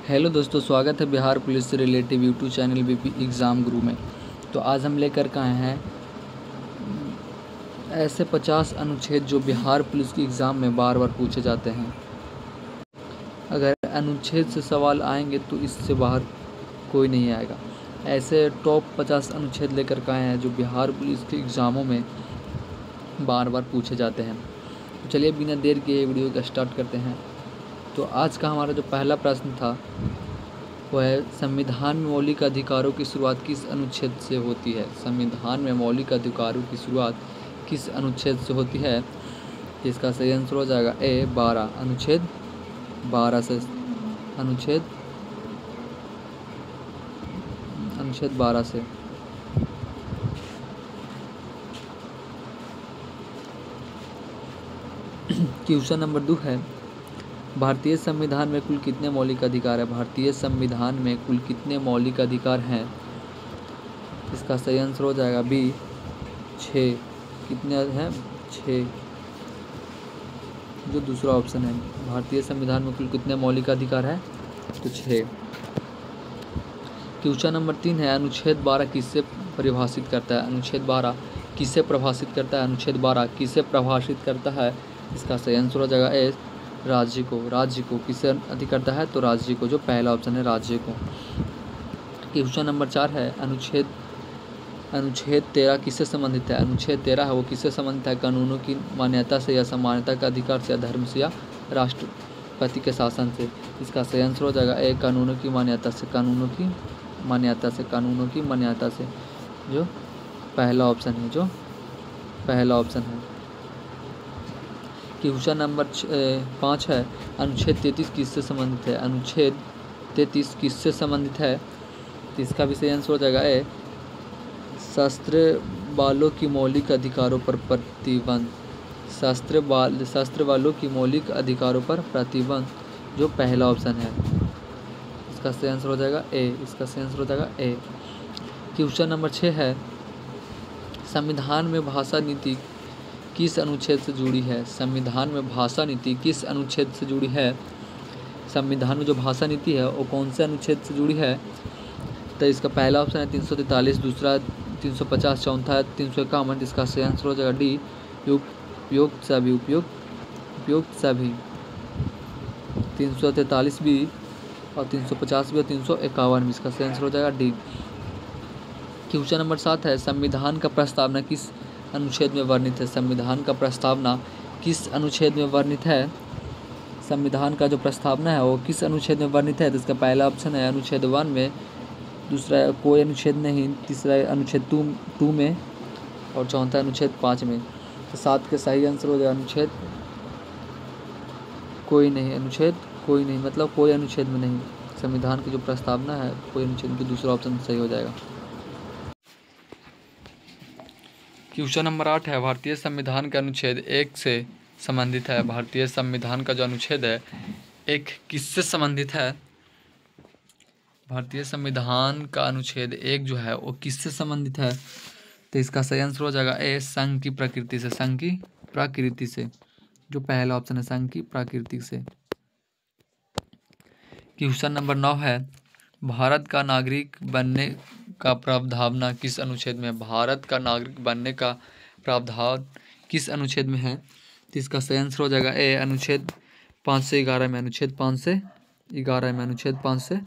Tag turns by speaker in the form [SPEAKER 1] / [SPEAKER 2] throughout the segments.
[SPEAKER 1] Hello दोस्तों, स्वागत है बिहार पुलिस से relative YouTube channel BP exam गुरु में। तो आज हम लेकर के आए हैं ऐसे 50 अनुच्छेद जो बिहार पुलिस की एग्ज़ाम में बार बार पूछे जाते हैं। अगर अनुच्छेद से सवाल आएंगे तो इससे बाहर कोई नहीं आएगा। ऐसे टॉप 50 अनुच्छेद लेकर के आए हैं जो बिहार पुलिस के एग्ज़ामों में बार बार पूछे जाते हैं। तो चलिए बिना देर के वीडियो का स्टार्ट करते हैं। तो आज का हमारा जो पहला प्रश्न था वो है, संविधान में मौलिक अधिकारों की शुरुआत किस अनुच्छेद से होती है। संविधान में मौलिक अधिकारों की शुरुआत किस अनुच्छेद से होती है। इसका सही आंसर हो जाएगा ए 12, अनुच्छेद 12 से। अनुच्छेद 12 से। क्वेश्चन नंबर 2 है, भारतीय संविधान में कुल कितने मौलिक अधिकार है। भारतीय संविधान में कुल कितने मौलिक अधिकार हैं। इसका सही आंसर हो जाएगा बी 6। कितने हैं? 6। जो दूसरा ऑप्शन है, भारतीय संविधान में कुल कितने मौलिक अधिकार है, तो 6। क्वेश्चन नंबर 3 है, अनुच्छेद 12 किससे परिभाषित करता है। अनुच्छेद 12 किससे परिभाषित करता है। अनुच्छेद 12 किससे परिभाषित करता है। इसका सही आंसर हो जाएगा ए राज्य को। राज्य को किससे अधिक करता है, तो राज्य को, जो पहला ऑप्शन है राज्य को। क्वेश्चन नंबर 4 है, अनुच्छेद 13 किससे संबंधित है। अनुच्छेद 13 है वो किससे संबंधित है। कानूनों की मान्यता से या समानता का अधिकार से या धर्म से या राष्ट्रपति के शासन से। इसका सही आंसर हो जाएगा ए कानूनों की मान्यता से। कानूनों की मान्यता से। कानूनों की मान्यता से, जो पहला ऑप्शन है। जो पहला ऑप्शन है। क्वेश्चन नंबर 5 है, अनुच्छेद 33 किससे संबंधित है। अनुच्छेद 33 किससे संबंधित है। तो इसका भी सही आंसर हो जाएगा ए शस्त्र वालों की मौलिक अधिकारों पर प्रतिबंध। शस्त्र वालों की मौलिक अधिकारों पर प्रतिबंध, जो पहला ऑप्शन है। इसका सही आंसर हो जाएगा ए। इसका सही आंसर हो जाएगा ए। क्वेश्चन नंबर 6 है, संविधान में भाषा नीति किस अनुच्छेद से जुड़ी है। संविधान में भाषा नीति किस अनुच्छेद से जुड़ी है। संविधान में जो भाषा नीति है वो कौन से अनुच्छेद से जुड़ी है। तो इसका पहला ऑप्शन है 343, दूसरा 350, चौथा 351। इसका सही आंसर हो जाएगा डी उपयुक्त सभी। उपयुक्त सभी 343 भी और 350 भी और 351। इसका सही आंसर हो जाएगा डी। क्वेश्चन नंबर 7 है, संविधान का प्रस्तावना किस अनुच्छेद में वर्णित है। संविधान का प्रस्तावना किस अनुच्छेद में वर्णित है। संविधान का जो प्रस्तावना है वो किस अनुच्छेद में वर्णित है। तो इसका पहला ऑप्शन है अनुच्छेद 1 में, दूसरा कोई अनुच्छेद नहीं, तीसरा अनुच्छेद 2 में और चौथा अनुच्छेद 5 में। तो 7 के सही आंसर हो जाएगा अनुच्छेद कोई नहीं। अनुच्छेद कोई नहीं मतलब कोई अनुच्छेद में नहीं। संविधान की जो प्रस्तावना है कोई अनुच्छेद में, दूसरा ऑप्शन सही हो जाएगा। क्वेश्चन नंबर 8 है, भारतीय संविधान का अनुच्छेद 1 से संबंधित है। भारतीय संविधान का जो अनुच्छेद है 1 किससे संबंधित है। भारतीय संविधान का अनुच्छेद 1 जो है वो किससे संबंधित है। तो इसका सही आंसर हो जाएगा ए संघ की प्रकृति से। संघ की प्रकृति से, जो पहला ऑप्शन है संघ की प्रकृति से। क्वेश्चन नंबर 9 है, भारत का नागरिक बनने का प्रावधान किस अनुच्छेद में है। भारत का नागरिक बनने का प्रावधान किस अनुच्छेद में है। तो इसका सही आंसर हो जाएगा ए अनुच्छेद 5 से 11 में। अनुच्छेद 5 से 11 में। अनुच्छेद 5 से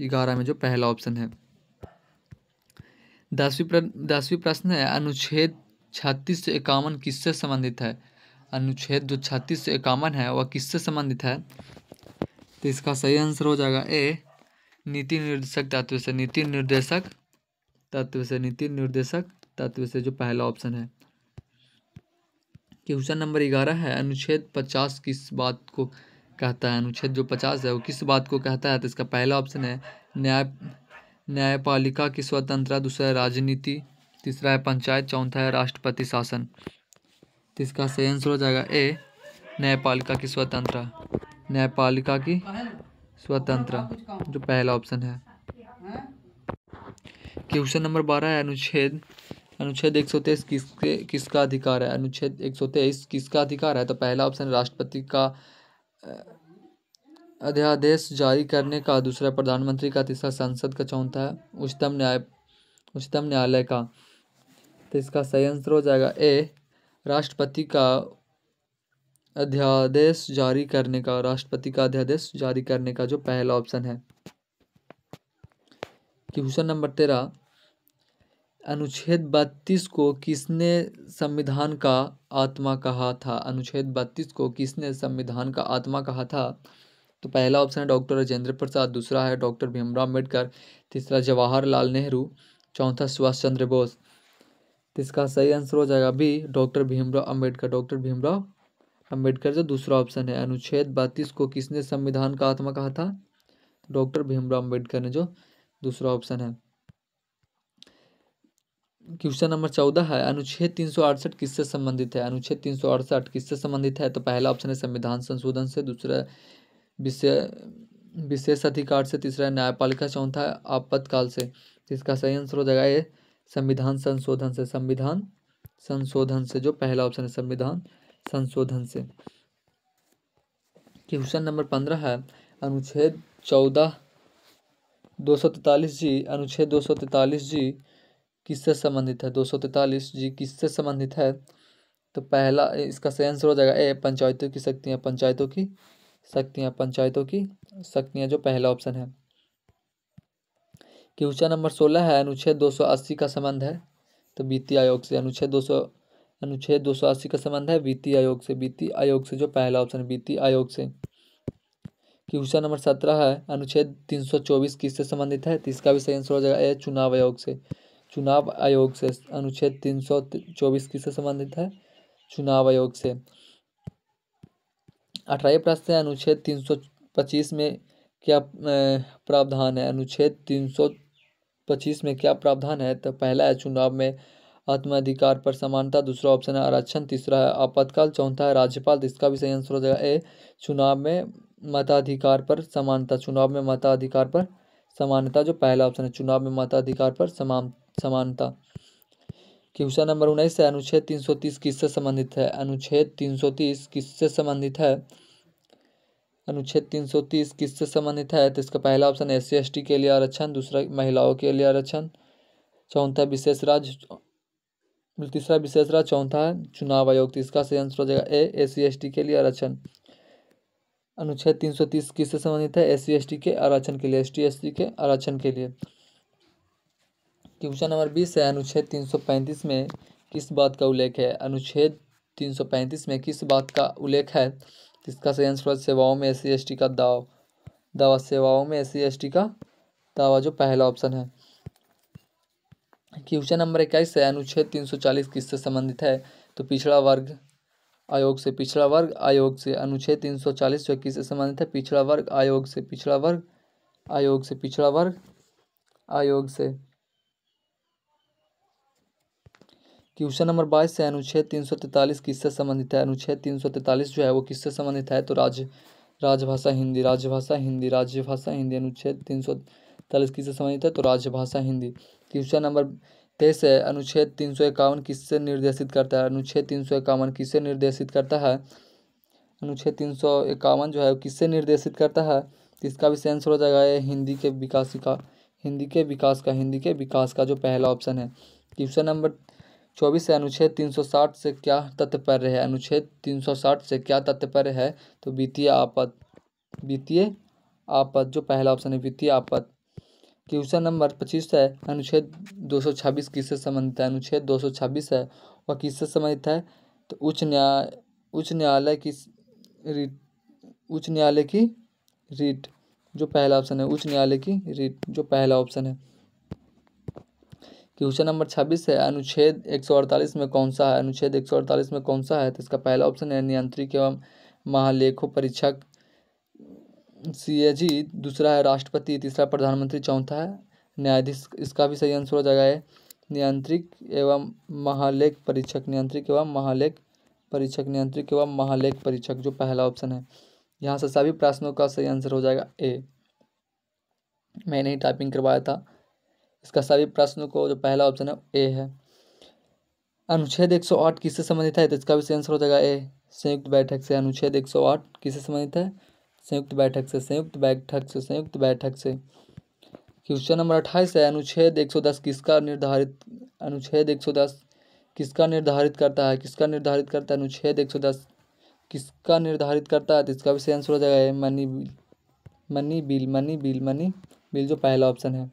[SPEAKER 1] 11 में, जो पहला ऑप्शन है। 10वीं प्रश्न है, अनुच्छेद 36 से 51 किससे संबंधित है। अनुच्छेद जो 36 से 51 है वह किससे संबंधित है। तो इसका सही आंसर हो जाएगा ए नीति निर्देशक तत्व से। नीति निर्देशक तत्व से। नीति निर्देशक तत्व से, जो पहला ऑप्शन है। क्वेश्चन नंबर 11 है, अनुच्छेद 50 किस बात को कहता है। अनुच्छेद जो 50 है वो किस बात को कहता है। तो इसका पहला ऑप्शन है न्यायपालिका की स्वतंत्रता, दूसरा है राजनीति, तीसरा है पंचायत, चौथा है राष्ट्रपति शासन। तो इसका सही आंसर हो जाएगा ए न्यायपालिका की स्वतंत्रता। न्यायपालिका की स्वतंत्रता, जो पहला ऑप्शन है। क्वेश्चन नंबर 12 है, अनुच्छेद 123 किसका अधिकार है। अनुच्छेद 123 किसका अधिकार है। तो पहला ऑप्शन राष्ट्रपति का अध्यादेश जारी करने का, दूसरा प्रधानमंत्री का, तीसरा संसद का, चौथा है उच्चतम न्यायालय का। तो इसका सही आंसर हो जाएगा ए, राष्ट्रपति का अध्यादेश जारी करने का, राष्ट्रपति का अध्यादेश जारी करने का, जो पहला ऑप्शन है। क्वेश्चन नंबर 13, अनुच्छेद 32 को किसने संविधान का आत्मा कहा था? अनुच्छेद 32 को किसने संविधान का आत्मा कहा था? तो पहला ऑप्शन है डॉक्टर राजेंद्र प्रसाद, दूसरा है डॉक्टर भीमराव अम्बेडकर, तीसरा जवाहरलाल नेहरू, चौथा सुभाष चंद्र बोस। तो इसका सही आंसर हो जाएगा B, doctor Bhimrao Ambedkar. Doctor Bhimrao Ambedkar जो दूसरा ऑप्शन है। अनुच्छेद 32 को किसने संविधान का आत्मा कहा था? डॉक्टर भीमराव अम्बेडकर ने, जो दूसरा ऑप्शन है। क्वेश्चन नंबर 14 है, अनुच्छेद 368 किससे संबंधित है? अनुच्छेद 368 किससे संबंधित है? तो पहला ऑप्शन है संविधान संशोधन से, दूसरा विशेष अधिकार से, तीसरा न्यायपालिका, चौथा है आपातकाल से। तो इसका सही आंसर हो जाएगा ए, संविधान संशोधन से। संविधान संशोधन से, जो पहला ऑप्शन है संविधान संशोधन से। क्वेश्चन नंबर 15 है, अनुच्छेद 243 जी, अनुच्छेद 243 जी किससे संबंधित है? 243 जी किससे संबंधित है? तो पहला, इसका सही आंसर हो जाएगा ए, पंचायतों की शक्तियाँ, पंचायतों की शक्तियाँ, पंचायतों की शक्तियाँ, जो पहला ऑप्शन है। क्वेश्चन नंबर 16 है, अनुच्छेद 280 का संबंध है तो वित्तीय आयोग से। अनुच्छेद 280 का संबंध है वित्तीय आयोग से, वित्तीय आयोग से, जो पहला ऑप्शन है वित्तीय आयोग से। क्वेश्चन नंबर 17 है, अनुच्छेद 324 किससे संबंधित है? तो इसका भी सही आंसर हो जाएगा ए, चुनाव आयोग से, चुनाव आयोग से। अनुच्छेद 324 किससे संबंधित है? चुनाव आयोग से। 18 प्रश्न है, अनुच्छेद 325 में क्या प्रावधान है? अनुच्छेद 325 में क्या प्रावधान है? तो पहला है चुनाव में आत्माधिकार पर समानता, दूसरा ऑप्शन है आरक्षण, तीसरा है आपातकाल, चौथा है राज्यपाल। तो इसका भी सही आंसर हो जाएगा ए, चुनाव में मताधिकार पर समानता, चुनाव में मताधिकार पर समानता, जो पहला ऑप्शन है चुनाव में मताधिकार पर समानता। क्वेश्चन नंबर 19 है, अनुच्छेद 330 किससे संबंधित है? अनुच्छेद 330 किससे संबंधित है? अनुच्छेद 330 किससे संबंधित है? तो इसका पहला ऑप्शन SC/ST के लिए आरक्षण, दूसरा महिलाओं के लिए आरक्षण, चौथा विशेष राज्य, तीसरा विशेष राज्य, चौथा है चुनाव आयोग। तो इसका सही आंसर हो जाएगा ए, SC/ST के लिए आरक्षण। अनुच्छेद 330 किससे संबंधित है? SC/ST के आरक्षण के लिए, ST/SC के आरक्षण के लिए। क्वेश्चन नंबर 20 है, अनुच्छेद 335 में किस बात का उल्लेख है? अनुच्छेद 335 में किस बात का उल्लेख है? इसका सही आंसर सेवाओं में SC/ST का दावा, सेवाओं में SC/ST का दावा, जो पहला ऑप्शन है। क्वेश्चन नंबर 21 है, अनुच्छेद 340 किससे संबंधित है? तो पिछड़ा वर्ग आयोग से, पिछड़ा वर्ग आयोग से। अनुच्छेद 340 जो किससे संबंधित है? पिछड़ा वर्ग आयोग से, पिछड़ा वर्ग आयोग से, पिछड़ा वर्ग आयोग से। क्वेश्चन नंबर 22 है, अनुच्छेद 343 किससे संबंधित है? अनुच्छेद 343 जो है वो किससे संबंधित है? तो राजभाषा हिंदी, राजभाषा हिंदी, राजभाषा हिंदी। अनुच्छेद 343 किससे संबंधित है? तो राजभाषा हिंदी। क्वेश्चन नंबर 23 है, अनुच्छेद 351 किससे निर्देशित करता है? अनुच्छेद 351 किससे निर्देशित करता है? अनुच्छेद 351 जो है किससे निर्देशित करता है? तो इसका भी सही आंसर हो जाएगा हिंदी के विकास का, हिंदी के विकास का, हिंदी के विकास का, जो पहला ऑप्शन है। क्वेश्चन नंबर 24 है, अनुच्छेद 360 से क्या तात्पर्य है? अनुच्छेद 360 से क्या तात्पर्य है? तो वित्तीय आपद, वित्तीय आपद, जो पहला ऑप्शन है वित्तीय आपद। क्वेश्चन नंबर 25 है, अनुच्छेद 226 किससे संबंधित है? अनुच्छेद 226 है वह किससे संबंधित है? तो उच्च न्यायालय की रीट, जो पहला ऑप्शन है उच्च न्यायालय की रीट, जो पहला ऑप्शन है। क्वेश्चन नंबर 26 है, अनुच्छेद 148 में कौन सा है? अनुच्छेद 148 में कौन सा है? तो इसका पहला ऑप्शन है नियंत्रक एवं महालेखो परीक्षक CAG, दूसरा है राष्ट्रपति, तीसरा प्रधानमंत्री, चौथा है न्यायाधीश। इसका भी सही आंसर हो जाएगा है नियंत्रक एवं महालेख परीक्षक, नियंत्रक एवं महालेख परीक्षक, नियंत्रक एवं महालेख परीक्षक, जो पहला ऑप्शन है। यहाँ से सभी प्रश्नों का सही आंसर हो जाएगा ए। मैंने ही टाइपिंग करवाया था, इसका सभी प्रश्नों को जो पहला ऑप्शन है ए है। अनुच्छेद 108 किससे संबंधित है? तो इसका भी सही आंसर हो जाएगा ए, संयुक्त बैठक से। अनुच्छेद 108 किससे संबंधित है? संयुक्त बैठक से, संयुक्त बैठक से, संयुक्त बैठक से। क्वेश्चन नंबर 28 है, अनुच्छेद 110 किसका निर्धारित, अनुच्छेद 110 किसका निर्धारित करता है, किसका निर्धारित करता है, अनुच्छेद 110 किसका निर्धारित करता है। तो इसका भी सही आंसर हो जाएगा money bill, money bill, money bill, money bill जो पहला ऑप्शन है।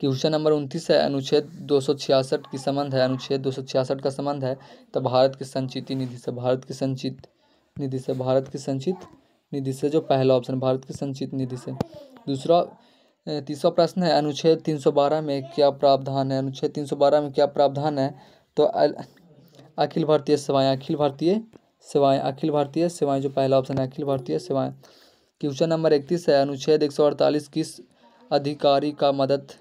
[SPEAKER 1] क्वेश्चन नंबर 29 है, अनुच्छेद 266 की संबंध है, अनुच्छेद 266 का संबंध है तो भारत की संचित निधि से, भारत की संचित निधि से, भारत की संचित निधि से जो पहला ऑप्शन, भारत की संचित निधि से। तीसरा प्रश्न है, अनुच्छेद 312 में क्या प्रावधान है, अनुच्छेद 312 में क्या प्रावधान है। तो अखिल भारतीय सेवाएं, अखिल भारतीय सेवाएं, अखिल भारतीय सेवाएं जो पहला ऑप्शन है, अखिल भारतीय सेवाएं। क्वेश्चन नंबर 31 है, अनुच्छेद 148 किस अधिकारी का मदद,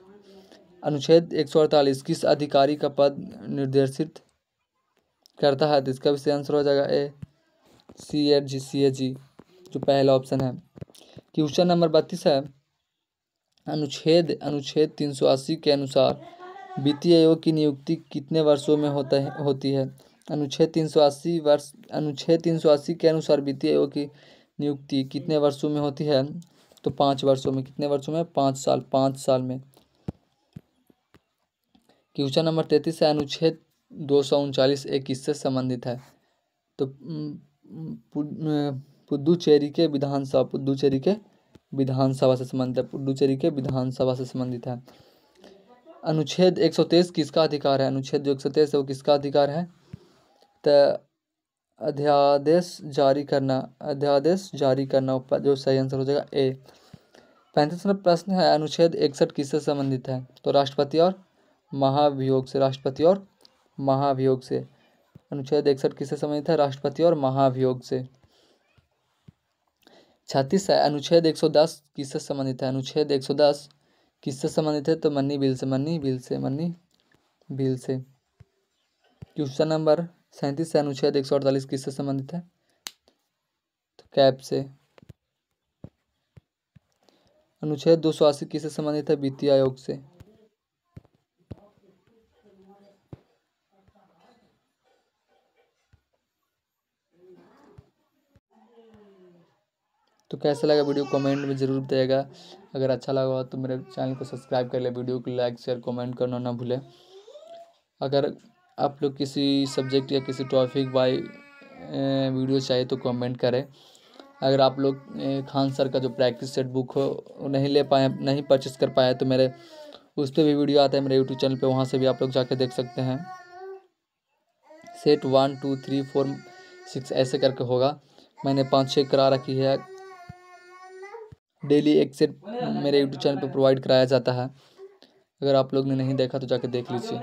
[SPEAKER 1] अनुच्छेद 148 किस अधिकारी का पद निर्देशित करता है। तो इसका भी सही आंसर हो जाएगा CAG, CAG जो पहला ऑप्शन है। क्वेश्चन नंबर 32 है, अनुच्छेद 380 के अनुसार वित्तीय आयोग की नियुक्ति कितने वर्षों में होती है। अनुच्छेद 380 के अनुसार वित्तीय आयोग की नियुक्ति कितने वर्षों में होती है। तो 5 वर्षों में, कितने वर्षों में, 5 साल, 5 साल में। क्वेश्चन नंबर 33 है, अनुच्छेद 239 एक किससे संबंधित है। तो पुडुचेरी के विधानसभा, पुडुचेरी के विधानसभा से संबंधित है, पुडुचेरी के विधानसभा से संबंधित है। अनुच्छेद 123 किसका अधिकार है, अनुच्छेद जो 123 है वो किसका अधिकार है। तो अध्यादेश जारी करना, अध्यादेश जारी करना जो सही आंसर हो जाएगा 35वां प्रश्न है, अनुच्छेद 61 किससे संबंधित है। तो राष्ट्रपति और महाभियोग से, राष्ट्रपति और महाभियोग से। अनुच्छेद 61 किससे संबंधित है, राष्ट्रपति और महाभियोग से। 36 है, अनुच्छेद 110 किससे संबंधित है, अनुच्छेद 110 किससे संबंधित है। तो मनी बिल से, मनी बिल से, मनी बिल से। क्वेश्चन नंबर 37 है, अनुच्छेद 148 किससे संबंधित है। तो कैब से। अनुच्छेद 280 किससे संबंधित है, वित्तीय आयोग से। तो कैसा लगा वीडियो कमेंट में ज़रूर बताइएगा। अगर अच्छा लगा तो मेरे चैनल को सब्सक्राइब कर ले, वीडियो को लाइक शेयर कमेंट करना ना भूलें। अगर आप लोग किसी सब्जेक्ट या किसी टॉपिक बाय वीडियो चाहिए तो कमेंट करें। अगर आप लोग खान सर का जो प्रैक्टिस सेट बुक हो नहीं ले पाए, नहीं परचेस कर पाए तो मेरे उस पर भी वीडियो आता है मेरे यूट्यूब चैनल पे, वहाँ से भी आप लोग जाके देख सकते हैं। सेट 1 2 3 4 6 ऐसे करके होगा, मैंने 5-6 करा रखी है। डेली एक सेट मेरे यूट्यूब चैनल पर प्रोवाइड कराया जाता है। अगर आप लोग ने नहीं देखा तो जाके देख लीजिए।